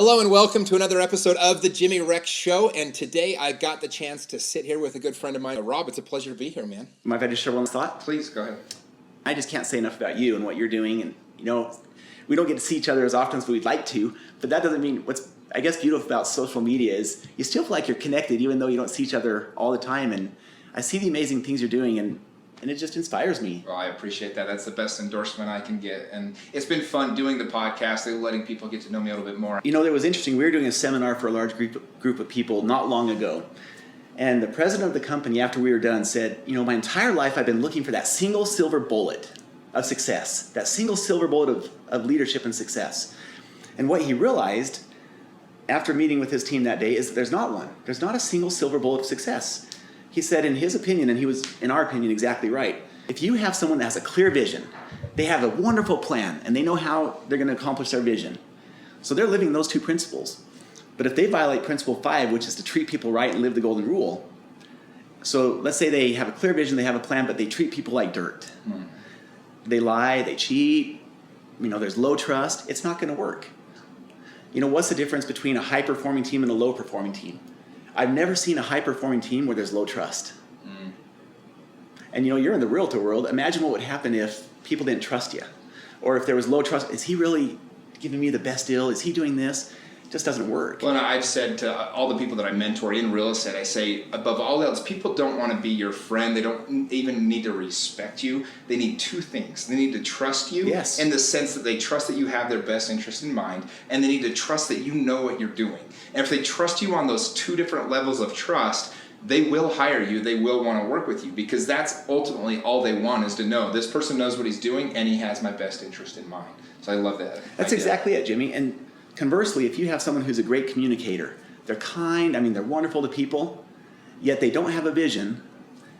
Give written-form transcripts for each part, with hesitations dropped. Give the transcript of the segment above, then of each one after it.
Hello and welcome to another episode of the Jimmy Rex Show. And today I got the chance to sit here with a good friend of mine, Rob. It's a pleasure to be here, man. Mind if I just share one thought? Please, go ahead. I just can't say enough about you and what you're doing. And, we don't get to see each other as often as we'd like to, but that doesn't mean what's, I guess, beautiful about social media is you still feel like you're connected even though you don't see each other all the time. And I see the amazing things you're doing, and it just inspires me. Well, I appreciate that. That's the best endorsement I can get. And it's been fun doing the podcast and letting people get to know me a little bit more. It was interesting. We were doing a seminar for a large group of people not long ago. And the president of the company, after we were done, said, my entire life I've been looking for that single silver bullet of success, that single silver bullet of leadership and success. And what he realized after meeting with his team that day is that there's not one. There's not a single silver bullet of success. He said in his opinion, and he was, in our opinion, exactly right, if you have someone that has a clear vision, they have a wonderful plan, and they know how they're going to accomplish their vision. So they're living those two principles. But if they violate principle 5, which is to treat people right and live the golden rule, so let's say they have a clear vision, they have a plan, but they treat people like dirt. They lie, they cheat, there's low trust, it's not going to work. What's the difference between a high-performing team and a low-performing team? I've never seen a high-performing team where there's low trust. And you're in the realtor world. Imagine what would happen if people didn't trust you. Or if there was low trust. Is he really giving me the best deal? Is he doing this? It just doesn't work. Well, I've said to all the people that I mentor in real estate, I say, above all else, people don't want to be your friend. They don't even need to respect you. They need two things. They need to trust you in the sense that they trust that you have their best interest in mind, and they need to trust that you know what you're doing. And if they trust you on those two different levels of trust, they will hire you. They will want to work with you, because that's ultimately all they want, is to know this person knows what he's doing and he has my best interest in mind. So I love that. That's exactly it, Jimmy. And conversely, if you have someone who's a great communicator, they're kind, they're wonderful to people, yet they don't have a vision.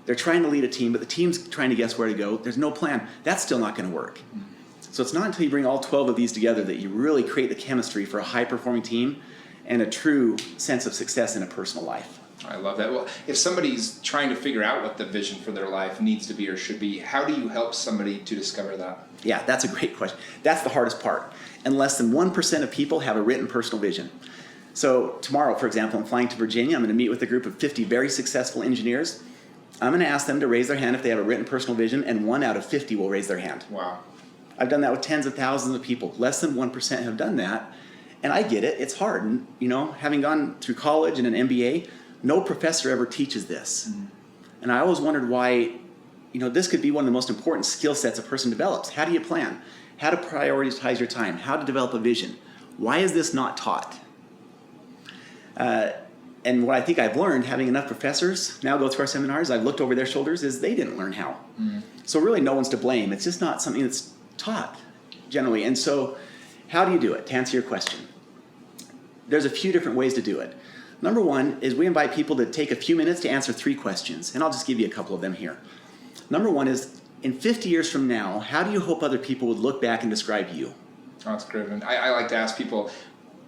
They're trying to lead a team, but the team's trying to guess where to go. There's no plan. That's still not going to work. So it's not until you bring all 12 of these together that you really create the chemistry for a high-performing team and a true sense of success in a personal life. I love that. Well, if somebody's trying to figure out what the vision for their life needs to be or should be, how do you help somebody to discover that? Yeah, that's a great question. That's the hardest part. And less than 1% of people have a written personal vision. So tomorrow, for example, I'm flying to Virginia. I'm going to meet with a group of 50 very successful engineers. I'm going to ask them to raise their hand if they have a written personal vision, and 1 out of 50 will raise their hand. Wow. I've done that with tens of thousands of people. Less than 1% have done that. And I get it. It's hard. And, having gone through college and an MBA, no professor ever teaches this. And I always wondered why, this could be one of the most important skill sets a person develops. How do you plan? How to prioritize your time? How to develop a vision? Why is this not taught? And what I think I've learned, having enough professors now go through our seminars, I've looked over their shoulders, is they didn't learn how. So really no one's to blame. It's just not something that's taught generally. And so how do you do it? To answer your question, there's a few different ways to do it. Number one is we invite people to take a few minutes to answer 3 questions, and I'll just give you a couple of them here. Number one is, in 50 years from now, how do you hope other people would look back and describe you? Oh, that's great. And I like to ask people,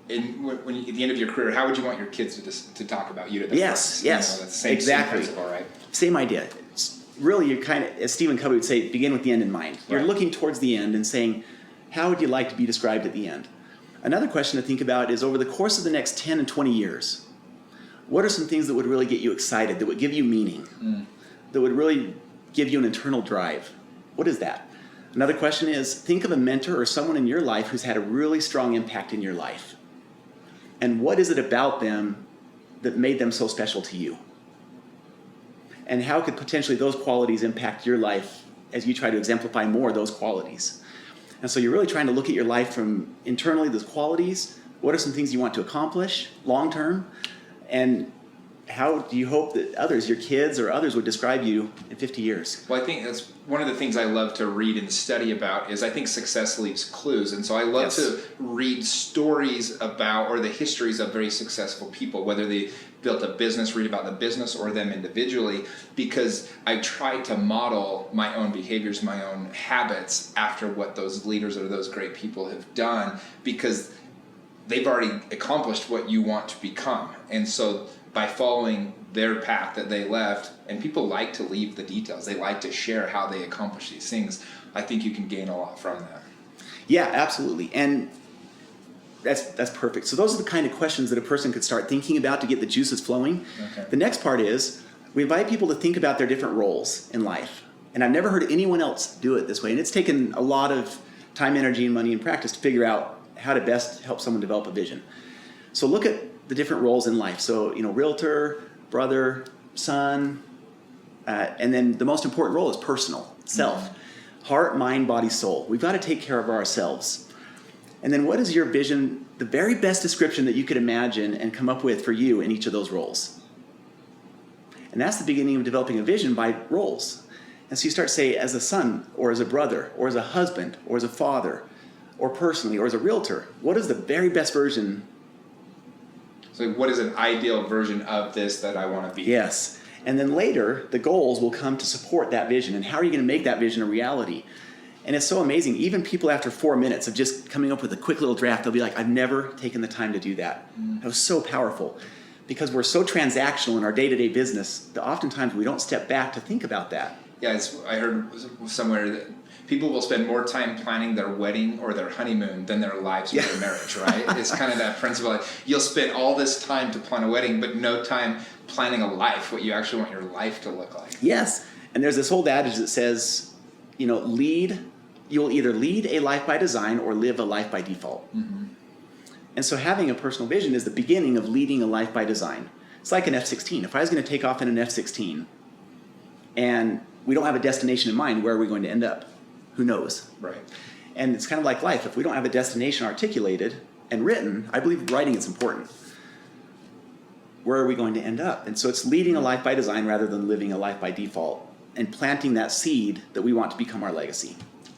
at the end of your career, how would you want your kids to talk about you? Yes, that's the same principle, right? Same idea. It's really, you're kind of, as Stephen Covey would say, begin with the end in mind. Right. You're looking towards the end and saying, how would you like to be described at the end? Another question to think about is, over the course of the next 10 and 20 years, what are some things that would really get you excited, that would give you meaning, that would really give you an internal drive? What is that? Another question is, think of a mentor or someone in your life who's had a really strong impact in your life. And what is it about them that made them so special to you? And how could potentially those qualities impact your life as you try to exemplify more of those qualities? And so you're really trying to look at your life from internally, those qualities. What are some things you want to accomplish long-term? And how do you hope that others, your kids or others, would describe you in 50 years? Well, I think that's one of the things I love to read and study about is I think success leaves clues. And so I love to read stories about, or the histories of very successful people, whether they built a business, read about the business or them individually, because I try to model my own behaviors, my own habits after what those leaders or those great people have done, because they've already accomplished what you want to become. And so by following their path that they left, and people like to leave the details, they like to share how they accomplish these things, I think you can gain a lot from that. Yeah, absolutely. And That's perfect. So those are the kind of questions that a person could start thinking about to get the juices flowing. Okay. The next part is we invite people to think about their different roles in life. And I've never heard anyone else do it this way. And it's taken a lot of time, energy, and money and practice to figure out how to best help someone develop a vision. So look at the different roles in life. So, realtor, brother, son, and then the most important role is personal, self. Heart, mind, body, soul. We've got to take care of ourselves. And then what is your vision, the very best description that you could imagine and come up with for you in each of those roles? And that's the beginning of developing a vision by roles. And so you start to say, as a son, or as a brother, or as a husband, or as a father, or personally, or as a realtor, what is the very best version? So what is an ideal version of this that I want to be? Yes. And then later, the goals will come to support that vision. And how are you going to make that vision a reality? And it's so amazing. Even people after 4 minutes of just coming up with a quick little draft, they'll be like, I've never taken the time to do that. That was so powerful. Because we're so transactional in our day-to-day business that oftentimes we don't step back to think about that. Yeah, I heard somewhere that people will spend more time planning their wedding or their honeymoon than their lives or their marriage, right? It's kind of that principle. Like, you'll spend all this time to plan a wedding, but no time planning a life, what you actually want your life to look like. Yes. And there's this old adage that says, you'll either lead a life by design or live a life by default. Mm-hmm. And so having a personal vision is the beginning of leading a life by design. It's like an F-16. If I was going to take off in an F-16 and we don't have a destination in mind, where are we going to end up? Who knows? Right. And it's kind of like life. If we don't have a destination articulated and written, I believe writing is important. Where are we going to end up? And so it's leading a life by design rather than living a life by default and planting that seed that we want to become our legacy.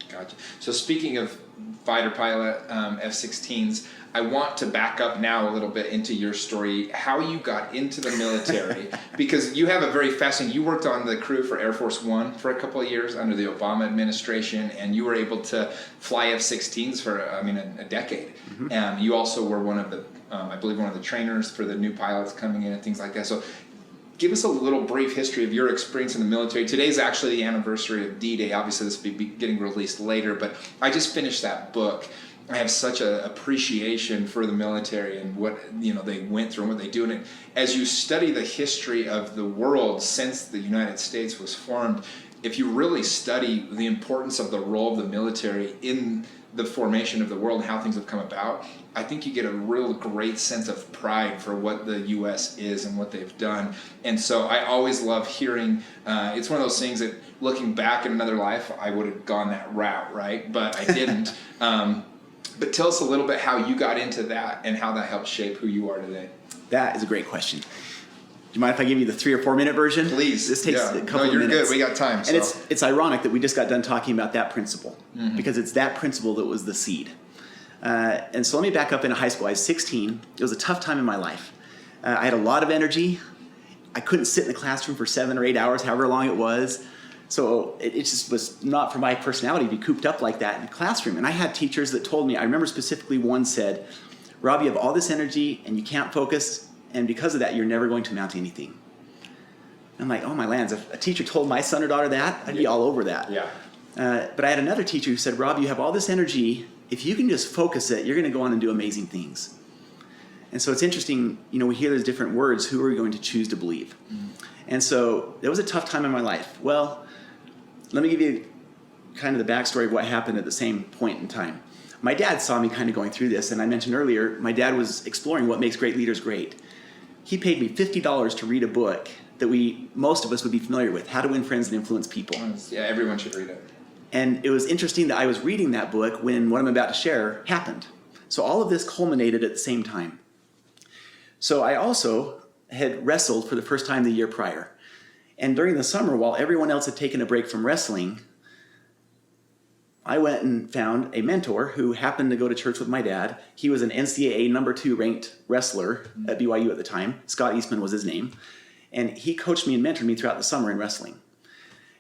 Gotcha. So speaking of fighter pilot F-16s, I want to back up now a little bit into your story, how you got into the military, because you have a very fascinating, you worked on the crew for Air Force One for a couple of years under the Obama administration, and you were able to fly F-16s for, a decade. Mm-hmm. You also were one of the, I believe one of the trainers for the new pilots coming in and things like that. So give us a little brief history of your experience in the military. Today's actually the anniversary of D-Day. Obviously, this will be getting released later, but I just finished that book. I have such an appreciation for the military and what they went through and what they do. And as you study the history of the world since the United States was formed, if you really study the importance of the role of the military in the formation of the world and how things have come about, I think you get a real great sense of pride for what the U.S. is and what they've done. And so I always love hearing, it's one of those things that looking back in another life, I would have gone that route, right? But I didn't. But tell us a little bit how you got into that and how that helped shape who you are today. That is a great question. Do you mind if I give you the 3 or 4 minute version? Please. This takes a couple of minutes. No, you're good. We got time. And it's ironic that we just got done talking about that principle, because it's that principle that was the seed. And so let me back up into high school. I was 16. It was a tough time in my life. I had a lot of energy. I couldn't sit in the classroom for 7 or 8 hours, however long it was. So it just was not for my personality to be cooped up like that in the classroom. And I had teachers that told me, I remember specifically one said, Rob, you have all this energy and you can't focus, and because of that, you're never going to amount to anything. I'm like, oh my lands, if a teacher told my son or daughter that, I'd be all over that. Yeah. But I had another teacher who said, Rob, you have all this energy. If you can just focus it, you're going to go on and do amazing things. And so it's interesting, we hear those different words, who are we going to choose to believe? And so it was a tough time in my life. Well, let me give you kind of the backstory of what happened at the same point in time. My dad saw me kind of going through this, and I mentioned earlier, my dad was exploring what makes great leaders great. He paid me $50 to read a book that most of us would be familiar with, How to Win Friends and Influence People. Yeah, everyone should read it. And it was interesting that I was reading that book when what I'm about to share happened. So all of this culminated at the same time. So I also had wrestled for the first time the year prior. And during the summer, while everyone else had taken a break from wrestling, I went and found a mentor who happened to go to church with my dad. He was an NCAA number 2 ranked wrestler at BYU at the time. Scott Eastman was his name. And he coached me and mentored me throughout the summer in wrestling.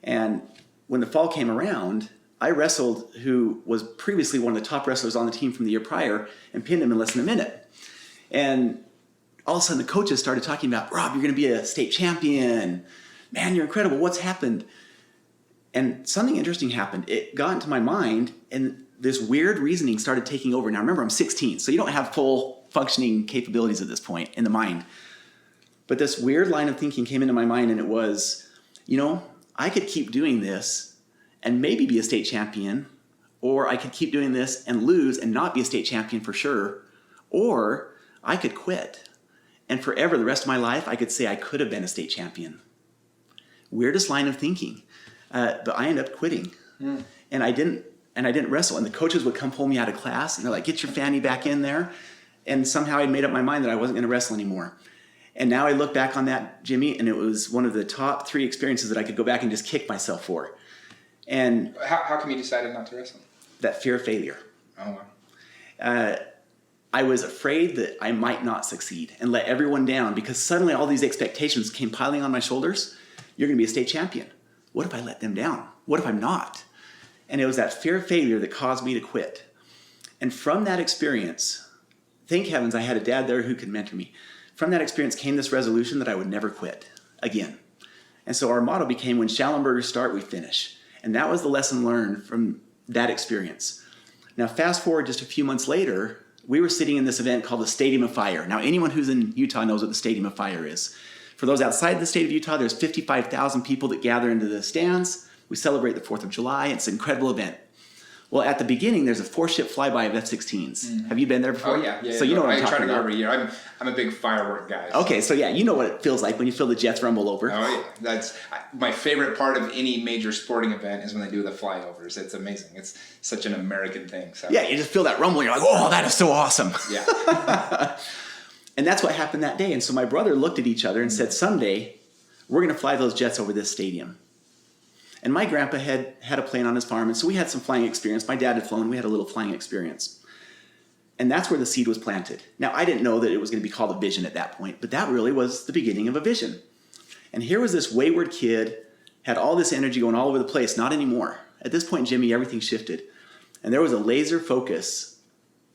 And when the fall came around, I wrestled who was previously one of the top wrestlers on the team from the year prior and pinned him in less than a minute. And all of a sudden the coaches started talking about, Rob, you're going to be a state champion. Man, you're incredible. What's happened? And something interesting happened. It got into my mind, and this weird reasoning started taking over. Now remember, I'm 16, so you don't have full functioning capabilities at this point in the mind. But this weird line of thinking came into my mind, and it was, I could keep doing this and maybe be a state champion, or I could keep doing this and lose and not be a state champion for sure, or I could quit. And forever, the rest of my life, I could say I could have been a state champion. Weirdest line of thinking. But I ended up quitting. And I didn't wrestle. And the coaches would come pull me out of class, and they're like, get your fanny back in there. And somehow I'd made up my mind that I wasn't going to wrestle anymore. And now I look back on that, Jimmy, and it was one of the top 3 experiences that I could go back and just kick myself for. And how come you decided not to wrestle? That fear of failure. Oh, wow. I was afraid that I might not succeed and let everyone down, because suddenly all these expectations came piling on my shoulders. You're going to be a state champion. What if I let them down? What if I'm not? And it was that fear of failure that caused me to quit. And from that experience, thank heavens I had a dad there who could mentor me. From that experience came this resolution that I would never quit again. And so our motto became, when Shallenberger start, we finish. And that was the lesson learned from that experience. Now, fast forward just a few months later, we were sitting in this event called the Stadium of Fire. Now, anyone who's in Utah knows what the Stadium of Fire is. For those outside the state of Utah, there's 55,000 people that gather into the stands. We celebrate the 4th of July. It's an incredible event. Well, at the beginning, there's a 4-ship flyby of F-16s. Have you been there before? Oh, yeah. So you know what I'm talking about. I try to go every year. I'm a big firework guy. So. Okay, so yeah, you know what it feels like when you feel the jets rumble over. Oh, yeah. That's my favorite part of any major sporting event is when they do the flyovers. It's amazing. It's such an American thing. So. Yeah, you just feel that rumble. You're like, oh, that is so awesome. Yeah. And that's what happened that day. And so my brother looked at each other and said, someday we're going to fly those jets over this stadium. And my grandpa had a plane on his farm, and so we had some flying experience. My dad had flown. We had a little flying experience. And that's where the seed was planted. Now, I didn't know that it was going to be called a vision at that point, but that really was the beginning of a vision. And here was this wayward kid, had all this energy going all over the place. Not anymore. At this point, Jimmy, everything shifted. And there was a laser focus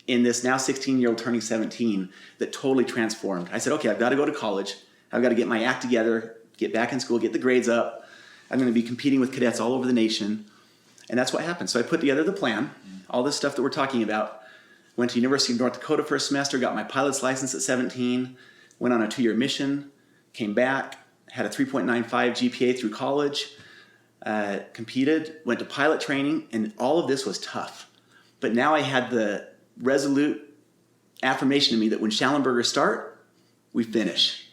in this now 16-year-old turning 17 that totally transformed. I said, okay, I've got to go to college. I've got to get my act together, get back in school, get the grades up. I'm going to be competing with cadets all over the nation. And that's what happened. So I put together the plan, all this stuff that we're talking about. Went to University of North Dakota for a semester, got my pilot's license at 17, went on a 2-year mission, came back, had a 3.95 GPA through college, competed, went to pilot training, and all of this was tough. But now I had the resolute affirmation to me that when Shallenberger start, we finish.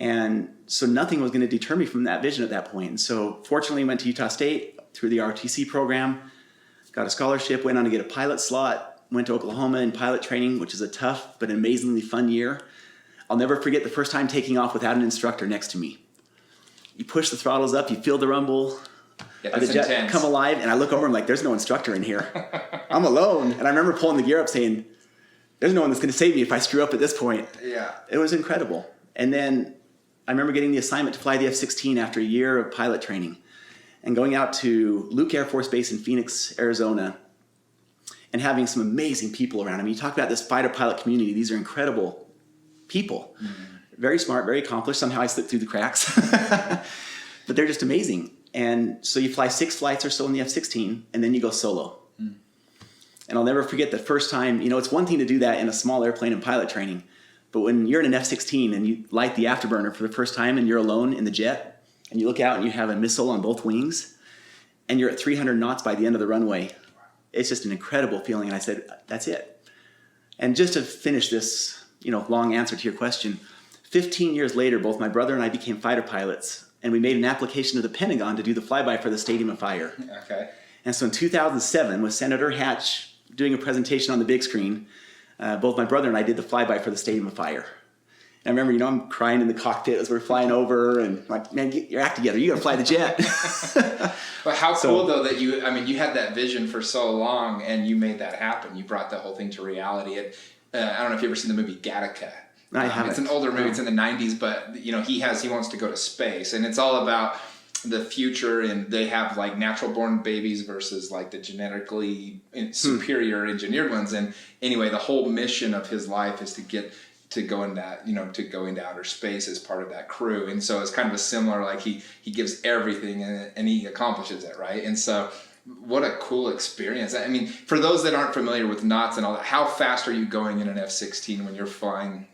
And so nothing was going to deter me from that vision at that point. And so fortunately, went to Utah State through the ROTC program, got a scholarship, went on to get a pilot slot, went to Oklahoma in pilot training, which is a tough but amazingly fun year. I'll never forget the first time taking off without an instructor next to me. You push the throttles up, you feel the rumble, Yeah, the jet intense. come alive, and I look over, I'm like, there's no instructor in here. I'm alone. And I remember pulling the gear up saying, there's no one that's going to save me if I screw up at this point. Yeah. It was incredible. And then I remember getting the assignment to fly the F-16 after a year of pilot training and going out to Luke Air Force Base in Phoenix, Arizona, and having some amazing people around. I mean, you talk about this fighter pilot community. These are incredible people. Mm-hmm. Very smart, very accomplished. Somehow I slipped through the cracks. But they're just amazing. And so you fly 6 flights or so in the F-16, and then you go solo. Mm. And I'll never forget the first time, it's one thing to do that in a small airplane in pilot training, but when you're in an F-16 and you light the afterburner for the first time and you're alone in the jet, and you look out and you have a missile on both wings, and you're at 300 knots by the end of the runway, it's just an incredible feeling. And I said, that's it. And just to finish this, long answer to your question, 15 years later, both my brother and I became fighter pilots, and we made an application to the Pentagon to do the flyby for the Stadium of Fire. Okay. And so in 2007, with Senator Hatch doing a presentation on the big screen, both my brother and I did the flyby for the Stadium of Fire. And I remember, I'm crying in the cockpit as we're flying over, and I'm like, man, get your act together. You got to fly the jet. But how cool, though, that you had that vision for so long, and you made that happen. You brought the whole thing to reality. I don't know if you've ever seen the movie Gattaca. I haven't. It's an older movie. It's in the 90s, but he wants to go to space, and it's all about the future, and they have like natural born babies versus like the genetically superior engineered ones. And anyway, the whole mission of his life is to go into outer space as part of that crew. And so it's kind of a similar, like he gives everything and he accomplishes it, right? And so What a cool experience. I mean, for those that aren't familiar with knots and all that, how fast are you going in an F-16 when you're flying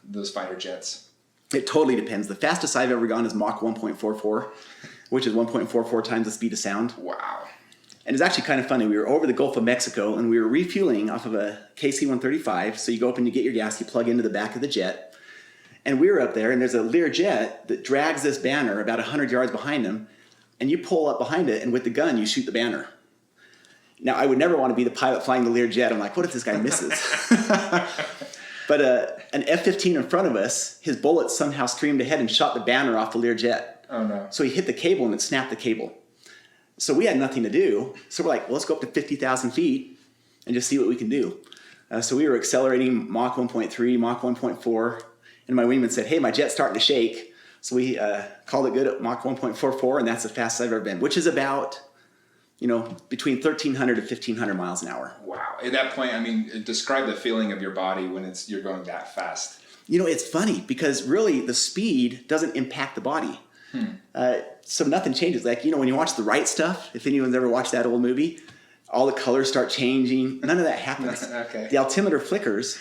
those fighter jets? It totally depends. The fastest I've ever gone is Mach 1.44, which is 1.44 times the speed of sound. Wow. And it's actually kind of funny. We were over the Gulf of Mexico, and we were refueling off of a KC-135. So you go up and you get your gas, you plug into the back of the jet. And we were up there, and there's a Learjet that drags this banner about 100 yards behind him. And you pull up behind it, and with the gun, you shoot the banner. Now, I would never want to be the pilot flying the Learjet. I'm like, what if this guy misses? But an F-15 in front of us, his bullet somehow streamed ahead and shot the banner off the Learjet. Oh, no. So he hit the cable, and it snapped the cable. So we had nothing to do. So we're like, well, let's go up to 50,000 feet and just see what we can do. So we were accelerating Mach 1.3, Mach 1.4. And my wingman said, hey, my jet's starting to shake. So we called it good at Mach 1.44, and that's the fastest I've ever been, which is about, between 1,300 to 1,500 miles an hour. Wow. At that point, I mean, describe the feeling of your body when you're going that fast. It's funny because really the speed doesn't impact the body. So nothing changes. Like, when you watch The Right Stuff, if anyone's ever watched that old movie, all the colors start changing. None of that happens. Okay. The altimeter flickers,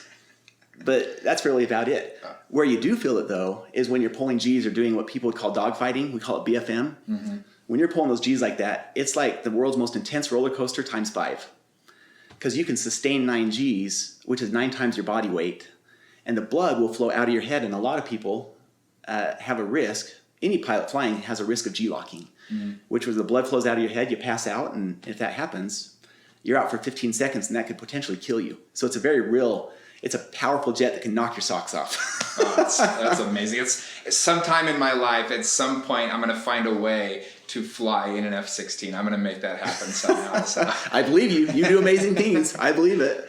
but that's really about it. Where you do feel it, though, is when you're pulling Gs or doing what people would call dogfighting. We call it BFM. Mm-hmm. When you're pulling those Gs like that, it's like the world's most intense roller coaster times 5. Because you can sustain 9 Gs, which is 9 times your body weight, and the blood will flow out of your head. And a lot of people have a risk. Any pilot flying has a risk of G-locking, which was the blood flows out of your head, you pass out, and if that happens, you're out for 15 seconds, and that could potentially kill you. So it's it's a powerful jet that can knock your socks off. Oh, that's amazing. It's sometime in my life, at some point, I'm going to find a way to fly in an F-16. I'm going to make that happen somehow. So. I believe you. You do amazing things. I believe it.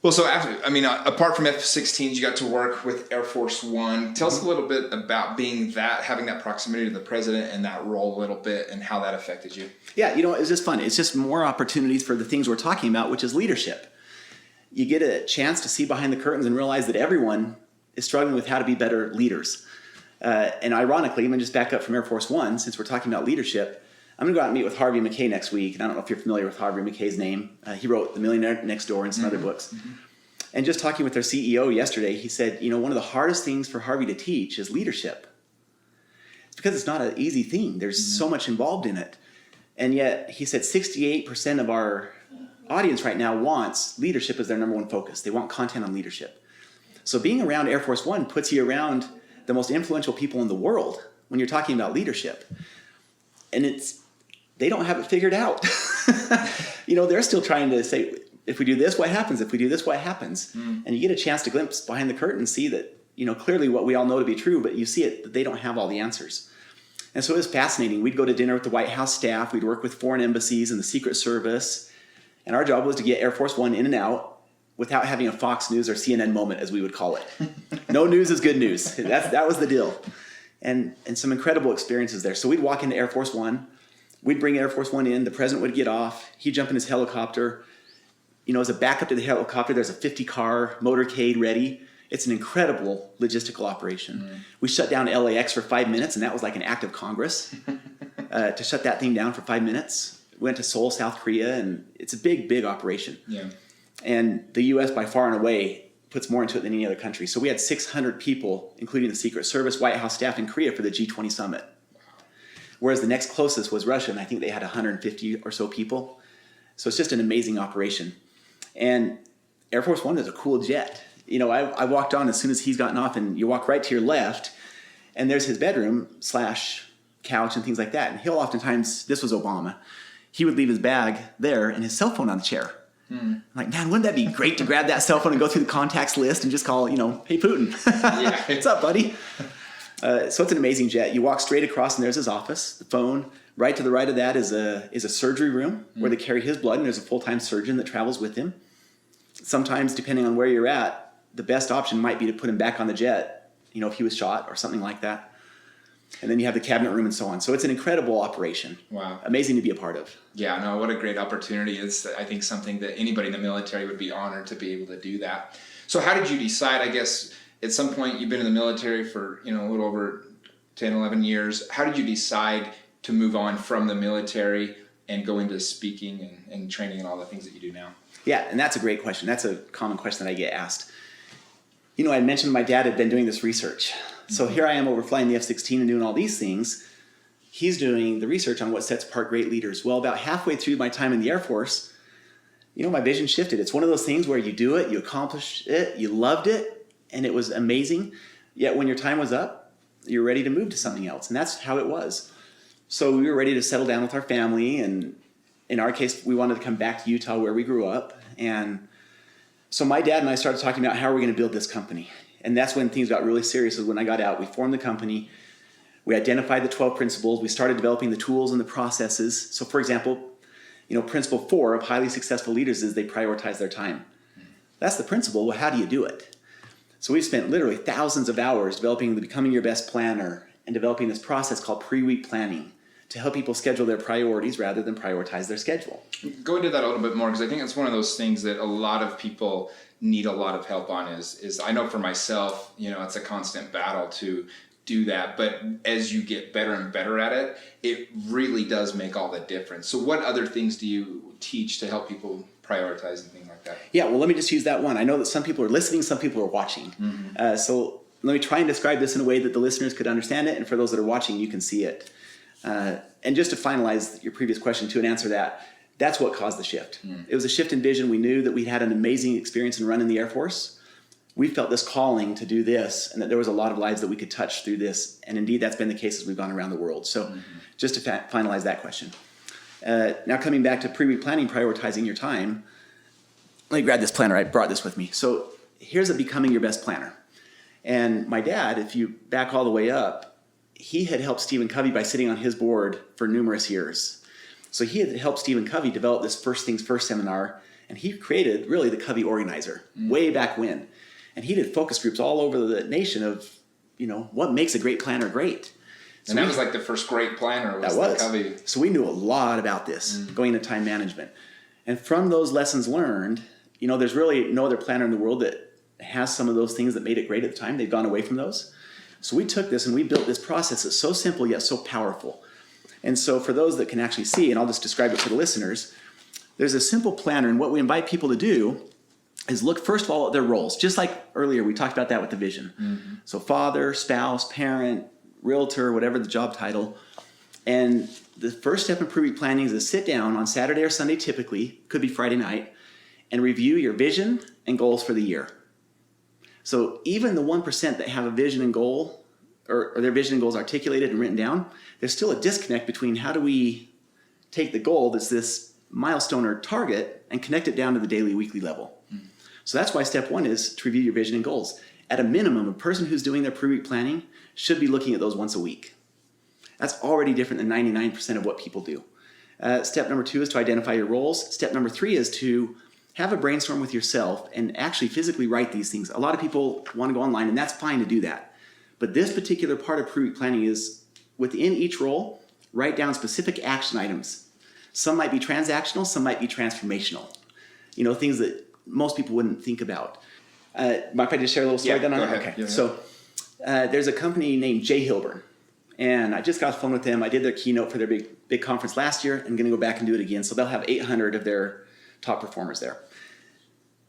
Well, so apart from F-16s, you got to work with Air Force One. Tell us a little bit about having that proximity to the president and that role a little bit, and how that affected you. Yeah, it was just fun. It's just more opportunities for the things we're talking about, which is leadership. You get a chance to see behind the curtains and realize that everyone is struggling with how to be better leaders. And ironically, I'm going to just back up from Air Force One, since we're talking about leadership. I'm going to go out and meet with Harvey Mackay next week. And I don't know if you're familiar with Harvey Mackay's name. He wrote The Millionaire Next Door and some other books. Mm-hmm. And just talking with their CEO yesterday, he said, one of the hardest things for Harvey to teach is leadership. It's because it's not an easy thing. There's so much involved in it. And yet, he said 68% of our audience right now wants leadership as their number one focus. They want content on leadership. So being around Air Force One puts you around the most influential people in the world when you're talking about leadership. And they don't have it figured out. They're still trying to say, if we do this, what happens? If we do this, what happens? And you get a chance to glimpse behind the curtain and see that, clearly what we all know to be true, but you see it, that they don't have all the answers. And so it was fascinating. We'd go to dinner with the White House staff. We'd work with foreign embassies and the Secret Service. And our job was to get Air Force One in and out without having a Fox News or CNN moment, as we would call it. No news is good news. That was the deal. And some incredible experiences there. So we'd walk into Air Force One. We'd bring Air Force One in. The president would get off. He'd jump in his helicopter. As a backup to the helicopter, there's a 50-car motorcade ready. It's an incredible logistical operation. We shut down LAX for 5 minutes, and that was like an act of Congress to shut that thing down for 5 minutes. We went to Seoul, South Korea, and it's a big, big operation. Yeah. And the U.S. by far and away puts more into it than any other country. So we had 600 people, including the Secret Service, White House staff in Korea for the G20 summit. Wow. Whereas the next closest was Russia, and I think they had 150 or so people. So it's just an amazing operation. And Air Force One is a cool jet. I walked on as soon as he's gotten off, and you walk right to your left, and there's his bedroom / couch and things like that. And he'll oftentimes, this was Obama, he would leave his bag there and his cell phone on the chair. I'm like, man, wouldn't that be great to grab that cell phone and go through the contacts list and just call, hey, Putin. Yeah. What's up, buddy? So it's an amazing jet. You walk straight across, and there's his office, the phone. Right to the right of that is a surgery room where they carry his blood, and there's a full-time surgeon that travels with him. Sometimes, depending on where you're at, the best option might be to put him back on the jet, if he was shot or something like that. And then you have the cabinet room and so on. So it's an incredible operation. Wow. Amazing to be a part of. Yeah, no, what a great opportunity. It's, I think, something that anybody in the military would be honored to be able to do that. So how did you decide, I guess, at some point you've been in the military for, a little over 10, 11 years. How did you decide to move on from the military and go into speaking and training and all the things that you do now? Yeah, and that's a great question. That's a common question that I get asked. I mentioned my dad had been doing this research. So here I am overflying the F-16 and doing all these things. He's doing the research on what sets apart great leaders. Well, about halfway through my time in the Air Force, my vision shifted. It's one of those things where you do it, you accomplish it, you loved it, and it was amazing. Yet when your time was up, you're ready to move to something else. And that's how it was. So we were ready to settle down with our family. And in our case, we wanted to come back to Utah where we grew up. And so my dad and I started talking about how are we going to build this company. And that's when things got really serious. Is when I got out. We formed the company. We identified the 12 principles. We started developing the tools and the processes. So for example, principle 4 of highly successful leaders is they prioritize their time. That's the principle. Well, how do you do it? So we've spent literally thousands of hours developing the Becoming Your Best Planner and developing this process called pre-week planning to help people schedule their priorities rather than prioritize their schedule. Go into that a little bit more, because I think it's one of those things that a lot of people need a lot of help on. Is I know for myself, it's a constant battle to do that, but as you get better and better at it, it really does make all the difference. So what other things do you teach to help people prioritize and things like that? Yeah, well, let me just use that one. I know that some people are listening, some people are watching. Mm-hmm. So let me try and describe this in a way that the listeners could understand it, and for those that are watching, you can see it. And just to finalize your previous question too and answer that, that's what caused the shift. It was a shift in vision. We knew that we had an amazing experience in running the Air Force. We felt this calling to do this, and that there was a lot of lives that we could touch through this. And indeed, that's been the case as we've gone around the world. So just to finalize that question. Now coming back to pre-week planning, prioritizing your time, let me grab this planner. I brought this with me. So here's a Becoming Your Best Planner. And my dad, if you back all the way up, he had helped Stephen Covey by sitting on his board for numerous years. So he had helped Stephen Covey develop this First Things First seminar, and he created really the Covey Organizer way back when. And he did focus groups all over the nation of, what makes a great planner great. So that was like the first great planner was the Covey. So we knew a lot about this going into time management. And from those lessons learned, there's really no other planner in the world that has some of those things that made it great at the time. They've gone away from those. So we took this and we built this process that's so simple yet so powerful. And so for those that can actually see, and I'll just describe it for the listeners, there's a simple planner, and what we invite people to do is look first of all at their roles. Just like earlier, we talked about that with the vision. So father, spouse, parent, realtor, whatever the job title. And the first step in pre-week planning is to sit down on Saturday or Sunday typically, could be Friday night, and review your vision and goals for the year. So even the 1% that have a vision and goal, or their vision and goals articulated and written down, there's still a disconnect between how do we take the goal that's this milestone or target and connect it down to the daily, weekly level. So that's why step 1 is to review your vision and goals. At a minimum, a person who's doing their pre-week planning should be looking at those once a week. That's already different than 99% of what people do. Step number 2 is to identify your roles. Step number 3 is to have a brainstorm with yourself and actually physically write these things. A lot of people want to go online, and that's fine to do that. But this particular part of pre-week planning is within each role, write down specific action items. Some might be transactional, some might be transformational. Things that most people wouldn't think about. Mind if I just share a little story then on go it? ahead. Okay. So there's a company named Jay Hilburn, and I just got off the phone with them. I did their keynote for their big conference last year. I'm going to go back and do it again. So they'll have 800 of their top performers there.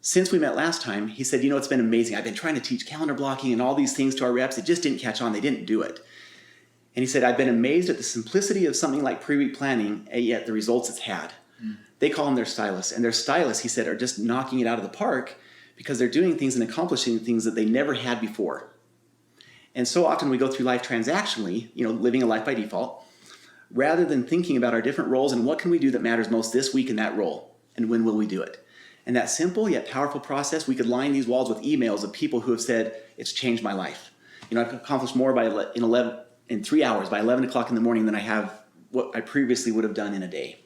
Since we met last time, he said, it's been amazing. I've been trying to teach calendar blocking and all these things to our reps. It just didn't catch on. They didn't do it. And he said, I've been amazed at the simplicity of something like pre-week planning, and yet the results it's had. They call them their stylists. And their stylists, he said, are just knocking it out of the park because they're doing things and accomplishing things that they never had before. And so often we go through life transactionally, living a life by default, rather than thinking about our different roles and what can we do that matters most this week in that role, and when will we do it. And that simple yet powerful process, we could line these walls with emails of people who have said, it's changed my life. I've accomplished more in 3 hours by 11 o'clock in the morning than I have what I previously would have done in a day.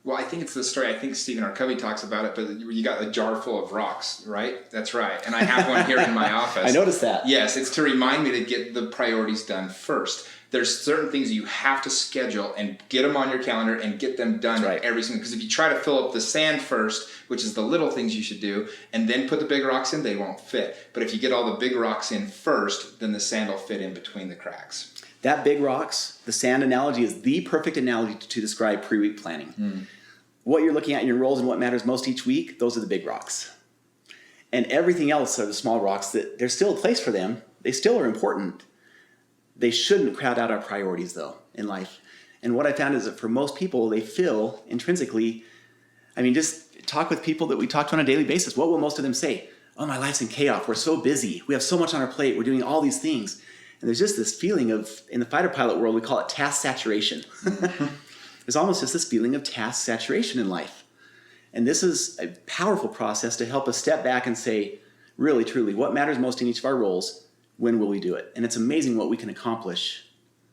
Well, I think it's the story. I think Stephen R. Covey talks about it, but you got a jar full of rocks, right? That's right. And I have one here in my office. I noticed that. Yes, it's to remind me to get the priorities done first. There's certain things you have to schedule and get them on your calendar and get them done every single. Because if you try to fill up the sand first, which is the little things you should do, and then put the big rocks in, they won't fit. But if you get all the big rocks in first, then the sand will fit in between the cracks. That big rocks, the sand analogy is the perfect analogy to describe pre-week planning. What you're looking at in your roles and what matters most each week, those are the big rocks. And everything else are the small rocks that there's still a place for them. They still are important. They shouldn't crowd out our priorities, though, in life. And what I found is that for most people, they feel intrinsically, I mean, just talk with people that we talk to on a daily basis. What will most of them say? Oh, my life's in chaos. We're so busy. We have so much on our plate. We're doing all these things. And there's just this feeling of, in the fighter pilot world, we call it task saturation. There's almost just this feeling of task saturation in life. And this is a powerful process to help us step back and say, really, truly, what matters most in each of our roles? When will we do it? And it's amazing what we can accomplish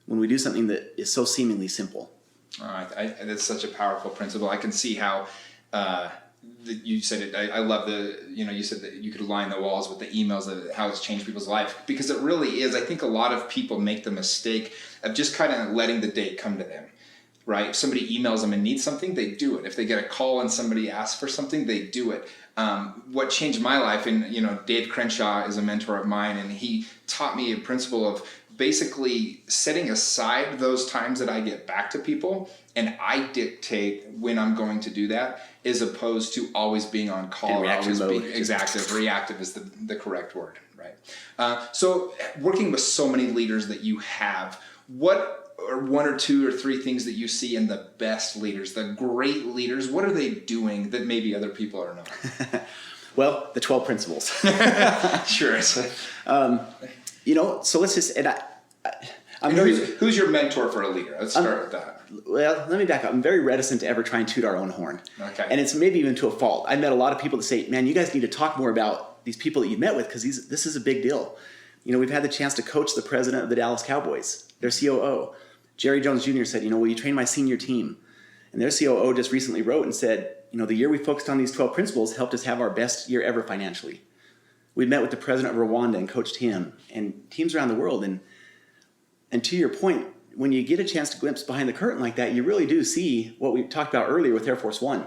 when we do something that is so seemingly simple. That's such a powerful principle. I can see how you said it. I love you said that you could line the walls with the emails, how it's changed people's life, because it really is. I think a lot of people make the mistake of just kind of letting the day come to them, right? If somebody emails them and needs something, they do it. If they get a call and somebody asks for something, they do it. What changed my life, and Dave Crenshaw is a mentor of mine, and he taught me a principle of basically setting aside those times that I get back to people, and I dictate when I'm going to do that, as opposed to always being on call. Reactive mode. Reactive is the correct word, right? So working with so many leaders that you have, what are one or two or three things that you see in the best leaders, the great leaders? What are they doing that maybe other people are not? Well, the 12 principles. Sure. So let's just, who's your mentor for a leader? Let's start with that. Well, let me back up. I'm very reticent to ever try and toot our own horn. Okay. And it's maybe even to a fault. I've met a lot of people that say, man, you guys need to talk more about these people that you've met with, because this is a big deal. We've had the chance to coach the president of the Dallas Cowboys, their COO. Jerry Jones Jr. said, will you train my senior team? And their COO just recently wrote and said, the year we focused on these 12 principles helped us have our best year ever financially. We met with the president of Rwanda and coached him, and teams around the world. And to your point, when you get a chance to glimpse behind the curtain like that, you really do see what we talked about earlier with Air Force One.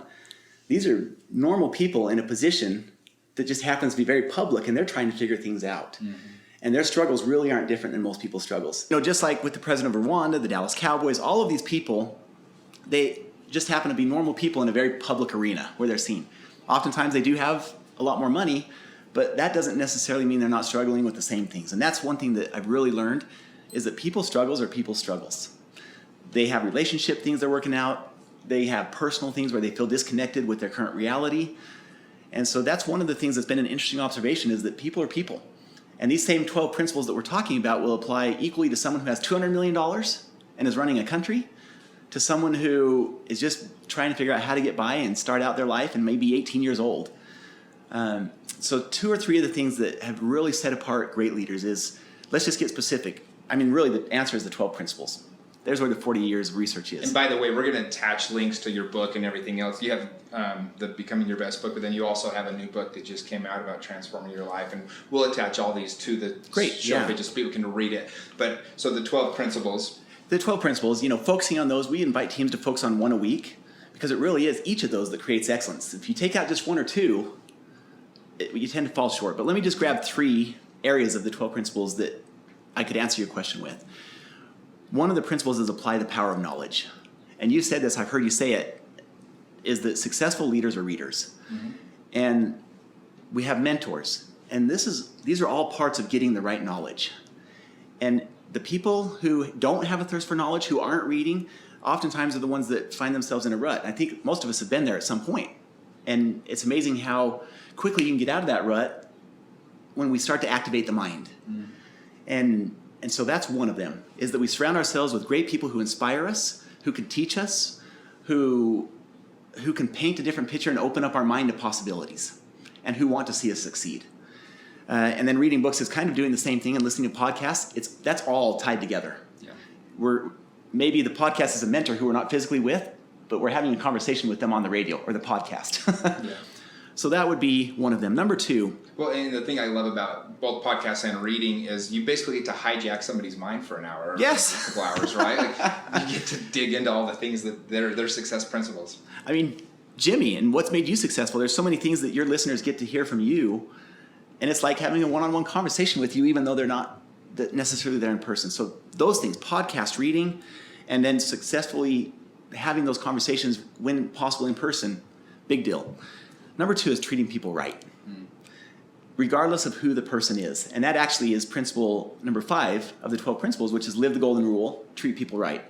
These are normal people in a position that just happens to be very public, and they're trying to figure things out. Mm-hmm. And their struggles really aren't different than most people's struggles. Just like with the president of Rwanda, the Dallas Cowboys, all of these people, they just happen to be normal people in a very public arena where they're seen. Oftentimes they do have a lot more money, but that doesn't necessarily mean they're not struggling with the same things. And that's one thing that I've really learned, is that people's struggles are people's struggles. They have relationship things they're working out. They have personal things where they feel disconnected with their current reality. And so that's one of the things that's been an interesting observation, is that people are people. And these same 12 principles that we're talking about will apply equally to someone who has $200 million and is running a country, to someone who is just trying to figure out how to get by and start out their life and maybe 18 years old. So 2 or 3 of the things that have really set apart great leaders is, let's just get specific. Really the answer is the 12 principles. There's where the 40 years of research is. And by the way, we're going to attach links to your book and everything else. You have the Becoming Your Best book, but then you also have a new book that just came out about transforming your life. And we'll attach all these to the show page so people can read it. But so the 12 principles. The 12 principles, focusing on those, we invite teams to focus on one a week, because it really is each of those that creates excellence. If you take out just 1 or 2, you tend to fall short. But let me just grab 3 areas of the 12 principles that I could answer your question with. One of the principles is apply the power of knowledge. And you said this, I've heard you say it, is that successful leaders are readers. Mm-hmm. And we have mentors. And these are all parts of getting the right knowledge. And the people who don't have a thirst for knowledge, who aren't reading, oftentimes are the ones that find themselves in a rut. I think most of us have been there at some point. And it's amazing how quickly you can get out of that rut when we start to activate the mind. Mm. And so that's one of them, is that we surround ourselves with great people who inspire us, who can teach us, who can paint a different picture and open up our mind to possibilities, and who want to see us succeed. And then reading books is kind of doing the same thing, and listening to podcasts. That's all tied together. Yeah. Maybe the podcast is a mentor who we're not physically with, but we're having a conversation with them on the radio or the podcast. Yeah. So that would be one of them. Number 2. Well, and the thing I love about both podcasts and reading is you basically get to hijack somebody's mind for an hour or yes. a couple hours, right? Like, you get to dig into all the things that their success principles. Jimmy, and what's made you successful, there's so many things that your listeners get to hear from you, and it's like having a one-on-one conversation with you, even though they're not necessarily there in person. So those things, podcast, reading, and then successfully having those conversations when possible in person, big deal. Number 2 is treating people right, regardless of who the person is. And that actually is principle number 5 of the 12 principles, which is live the golden rule, treat people right.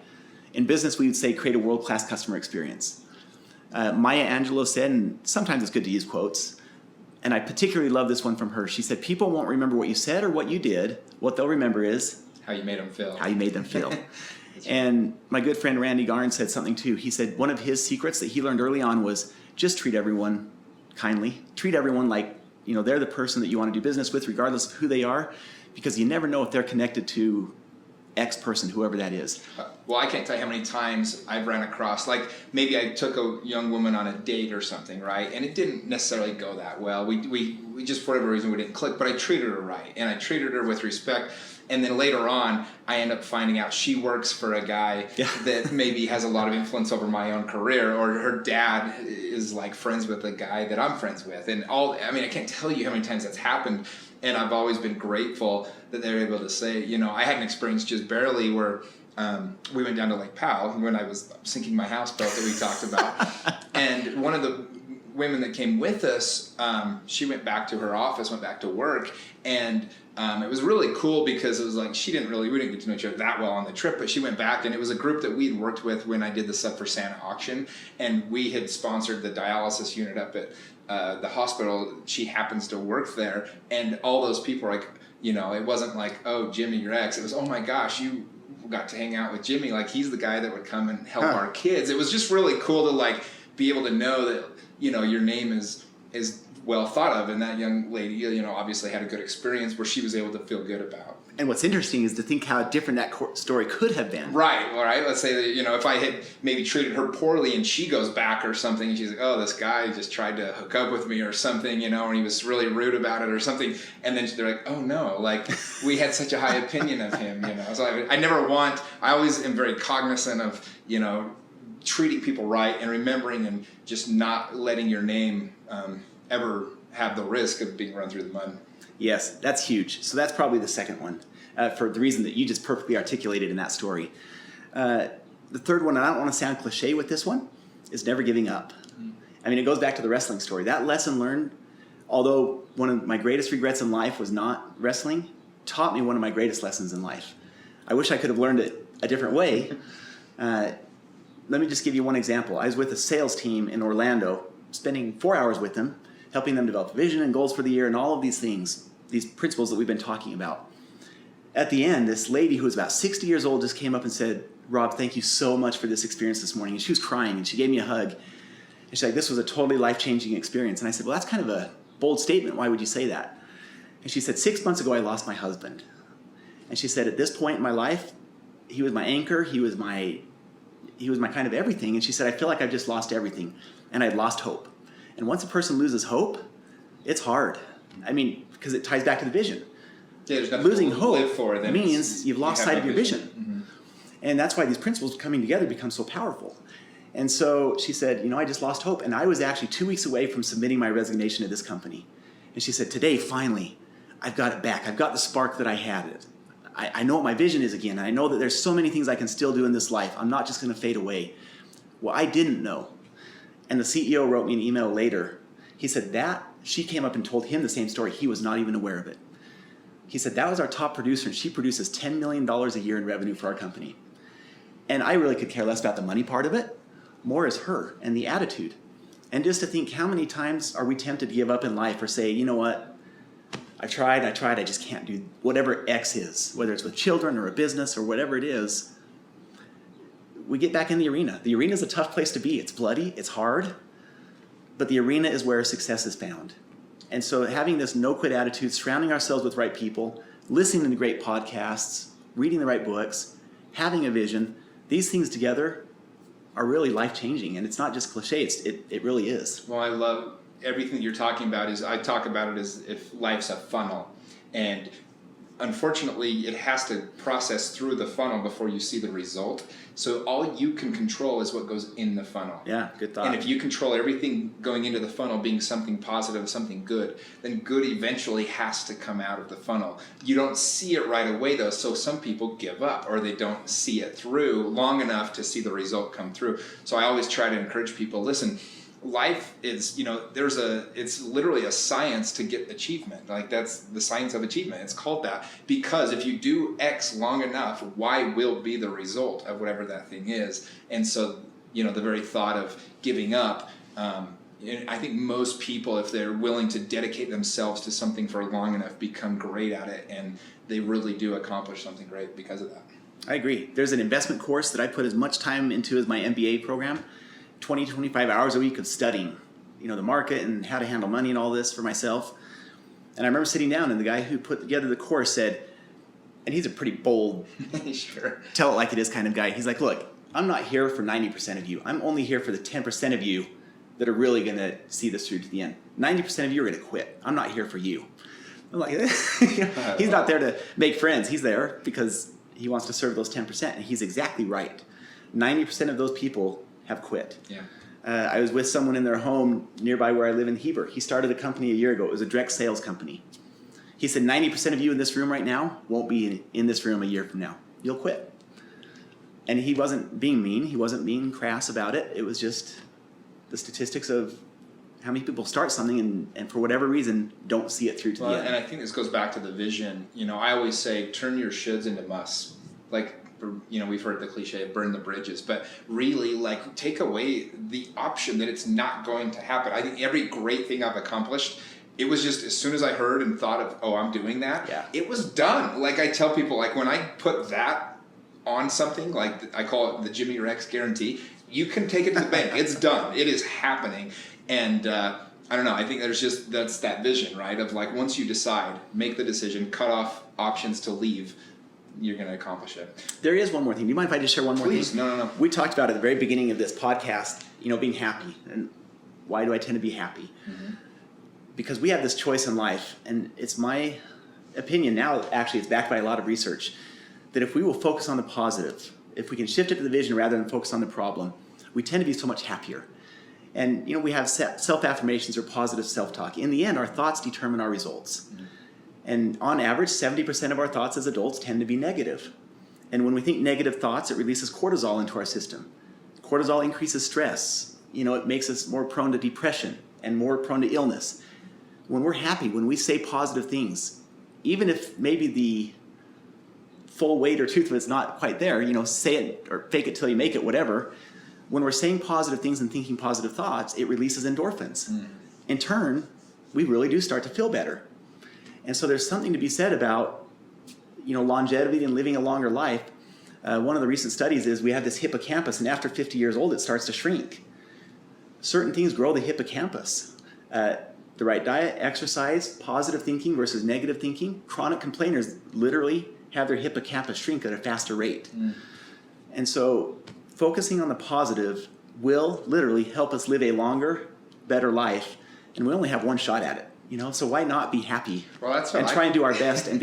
In business, we would say create a world-class customer experience. Maya Angelou said, and sometimes it's good to use quotes, and I particularly love this one from her. She said, people won't remember what you said or what you did. What they'll remember is how you made them feel. How you made them feel. And my good friend Randy Garn said something too. He said one of his secrets that he learned early on was just treat everyone kindly. Treat everyone like, they're the person that you want to do business with, regardless of who they are, because you never know if they're connected to X person, whoever that is. Well, I can't tell you how many times I've ran across, like maybe I took a young woman on a date or something, right? And it didn't necessarily go that well. We just, for whatever reason, we didn't click, but I treated her right. And I treated her with respect. And then later on, I end up finding out she works for a guy that maybe has a lot of influence over my own career, or her dad is like friends with a guy that I'm friends with. And I can't tell you how many times that's happened. And I've always been grateful that they're able to say, I had an experience just barely where we went down to Lake Powell when I was sinking my houseboat that we talked about. And one of the women that came with us, she went back to her office, went back to work, and it was really cool because it was like we didn't get to know each other that well on the trip, but she went back, and it was a group that we'd worked with when I did the Sub for Santa auction, and we had sponsored the dialysis unit up at the hospital. She happens to work there, and all those people were like, it wasn't like, oh, Jimmy, your ex. It was, oh my gosh, you got to hang out with Jimmy. Like, he's the guy that would come and help our kids. It was just really cool to be able to know that, your name is well thought of, and that young lady, obviously had a good experience where she was able to feel good about. And what's interesting is to think how different that story could have been. Right, all right. Let's say that, if I had maybe treated her poorly and she goes back or something, and she's like, oh, this guy just tried to hook up with me or something, and he was really rude about it or something. And then they're like, oh no, we had such a high opinion of him, So I always am very cognizant of, treating people right and remembering and just not letting your name ever have the risk of being run through the mud. Yes, that's huge. So that's probably the second one, for the reason that you just perfectly articulated in that story. The third one, and I don't want to sound cliche with this one, is never giving up. It goes back to the wrestling story. That lesson learned, although one of my greatest regrets in life was not wrestling, taught me one of my greatest lessons in life. I wish I could have learned it a different way. Let me just give you one example. I was with a sales team in Orlando, spending 4 hours with them, helping them develop vision and goals for the year and all of these things, these principles that we've been talking about. At the end, this lady who was about 60 years old just came up and said, Rob, thank you so much for this experience this morning. And she was crying, and she gave me a hug. And she's like, this was a totally life-changing experience. And I said, well, that's kind of a bold statement. Why would you say that? And she said, 6 months ago, I lost my husband. And she said, at this point in my life, he was my anchor. He was my kind of everything. And she said, I feel like I've just lost everything. And I'd lost hope. And once a person loses hope, it's hard. Because it ties back to the vision. Yeah, there's nothing losing to hope live for, then means you've lost sight of your vision. Mm-hmm. And that's why these principles coming together become so powerful. And so she said, I just lost hope. And I was actually 2 weeks away from submitting my resignation to this company. And she said, today, finally, I've got it back. I've got the spark that I had. I know what my vision is again. I know that there's so many things I can still do in this life. I'm not just going to fade away. Well, I didn't know. And the CEO wrote me an email later. He said that she came up and told him the same story. He was not even aware of it. He said, that was our top producer, and she produces $10 million a year in revenue for our company. And I really could care less about the money part of it. More is her and the attitude. And just to think, how many times are we tempted to give up in life or say, you know what? I tried, I just can't do whatever X is, whether it's with children or a business or whatever it is. We get back in the arena. The arena is a tough place to be. It's bloody, it's hard, but the arena is where success is found. And so having this no-quit attitude, surrounding ourselves with right people, listening to great podcasts, reading the right books, having a vision, these things together are really life-changing. And it's not just cliche, it really is. Well, I love everything that you're talking about. I talk about it as if life's a funnel. And unfortunately, it has to process through the funnel before you see the result. So all you can control is what goes in the funnel. Yeah, good thought. And if you control everything going into the funnel being something positive, something good, then good eventually has to come out of the funnel. You don't see it right away though, so some people give up or they don't see it through long enough to see the result come through. So I always try to encourage people, listen, life is, it's literally a science to get achievement. Like that's the science of achievement. It's called that because if you do X long enough, Y will be the result of whatever that thing is. And so, the very thought of giving up, I think most people, if they're willing to dedicate themselves to something for long enough, become great at it, and they really do accomplish something great because of that. I agree. There's an investment course that I put as much time into as my MBA program. 20, 25 hours a week of studying, the market and how to handle money and all this for myself. And I remember sitting down and the guy who put together the course said, and he's a pretty bold, sure, tell it like it is kind of guy. He's like, look, I'm not here for 90% of you. I'm only here for the 10% of you that are really going to see this through to the end. 90% of you are going to quit. I'm not here for you. I'm like, he's not there to make friends. He's there because he wants to serve those 10%. And he's exactly right. 90% of those people have quit. Yeah. I was with someone in their home nearby where I live in Heber. He started a company a year ago. It was a direct sales company. He said 90% of you in this room right now won't be in this room a year from now. You'll quit. And he wasn't being mean. He wasn't being crass about it. It was just the statistics of how many people start something and for whatever reason don't see it through to the end. And I think this goes back to the vision. I always say turn your shoulds into musts. Like, we've heard the cliche of burn the bridges, but really take away the option that it's not going to happen. I think every great thing I've accomplished, it was just as soon as I heard and thought of, I'm doing that, It was done. Like I tell people, when I put that on something, like I call it the Jimmy Rex guarantee, you can take it to the bank. It's done. It is happening. And I don't know. I think that's that vision, right? Of once you decide, make the decision, cut off options to leave, you're going to accomplish it. There is one more thing. Do you mind if I just share one more Please. thing? No. We talked about at the very beginning of this podcast, being happy. And why do I tend to be happy? Mm-hmm. Because we have this choice in life, and it's my opinion now, actually it's backed by a lot of research, that if we will focus on the positive, if we can shift it to the vision rather than focus on the problem, we tend to be so much happier. And, we have self-affirmations or positive self-talk. In the end, our thoughts determine our results. Mm-hmm. And on average, 70% of our thoughts as adults tend to be negative. And when we think negative thoughts, it releases cortisol into our system. Cortisol increases stress. It makes us more prone to depression and more prone to illness. When we're happy, when we say positive things, even if maybe the full weight or truth of it's not quite there, say it or fake it till you make it, whatever. When we're saying positive things and thinking positive thoughts, it releases endorphins. Mm. In turn, we really do start to feel better. And so there's something to be said about, longevity and living a longer life. One of the recent studies is we have this hippocampus, and after 50 years old, it starts to shrink. Certain things grow the hippocampus. The right diet, exercise, positive thinking versus negative thinking. Chronic complainers literally have their hippocampus shrink at a faster rate. Mm. And so focusing on the positive will literally help us live a longer, better life, and we only have one shot at it. So why not be happy and try and do our best and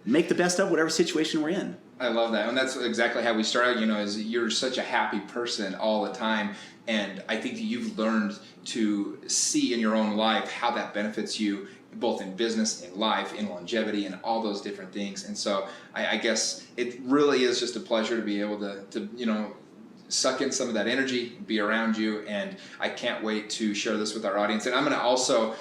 make the best of whatever situation we're in. I love that. And that's exactly how we started, is you're such a happy person all the time. And I think that you've learned to see in your own life how that benefits you, both in business, in life, in longevity, and all those different things. And so I guess it really is just a pleasure to be able to suck in some of that energy, be around you. And I can't wait to share this with our audience. And I'm going to also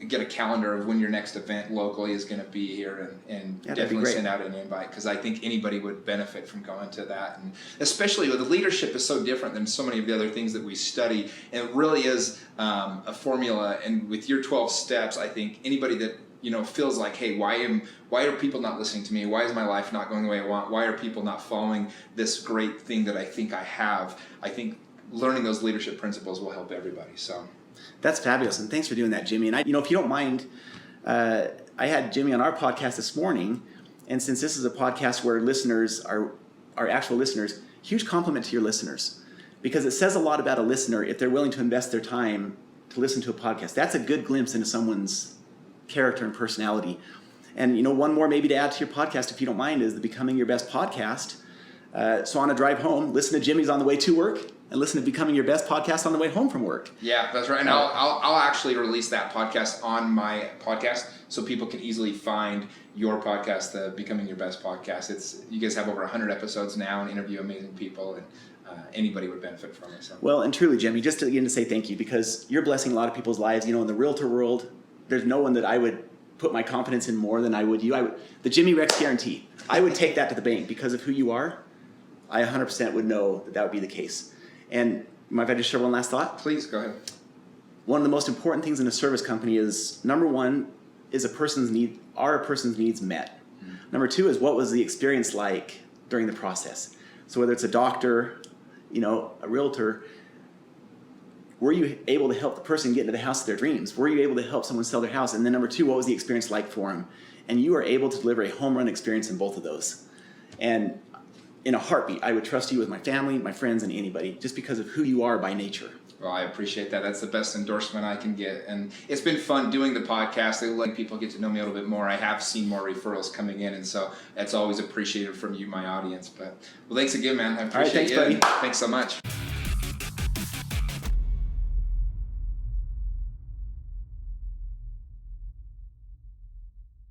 get a calendar of when your next event locally is going to be here and definitely send out an invite, because I think anybody would benefit from going to that. And especially with leadership is so different than so many of the other things that we study, and it really is a formula. And with your 12 steps, I think anybody that feels like, hey, why are people not listening to me? Why is my life not going the way I want? Why are people not following this great thing that I think I have? I think learning those leadership principles will help everybody. So that's fabulous, and thanks for doing that, Jimmy. And if you don't mind, I had Jimmy on our podcast this morning, and since this is a podcast where listeners are actual listeners, huge compliment to your listeners, because it says a lot about a listener if they're willing to invest their time to listen to a podcast. That's a good glimpse into someone's character and personality. And, you know, one more maybe to add to your podcast, if you don't mind, is the Becoming Your Best podcast. So on a drive home, listen to Jimmy's on the way to work, and listen to Becoming Your Best podcast on the way home from work. Yeah, that's right. And I'll actually release that podcast on my podcast, so people can easily find your podcast, the Becoming Your Best podcast. You guys have over 100 episodes now and interview amazing people, and anybody would benefit from it. So. Well, and truly, Jimmy, just again to say thank you, because you're blessing a lot of people's lives. You know, in the realtor world, there's no one that I would put my confidence in more than I would you. The Jimmy Rex guarantee, I would take that to the bank because of who you are. I 100% would know that would be the case. And might I just share one last thought? Please, go ahead. One of the most important things in a service company is, number one, are a person's needs met? Mm-hmm. Number two is, what was the experience like during the process? So whether it's a doctor, you know, a realtor, were you able to help the person get into the house of their dreams? Were you able to help someone sell their house? And then number two, what was the experience like for them? And you are able to deliver a home run experience in both of those. And in a heartbeat, I would trust you with my family, my friends, and anybody, just because of who you are by nature. Well, I appreciate that. That's the best endorsement I can get. And it's been fun doing the podcast. Letting people get to know me a little bit more. I have seen more referrals coming in, and so that's always appreciated from you, my audience. But, well, thanks again, man. I appreciate All right, thanks, you. buddy. Thanks so much.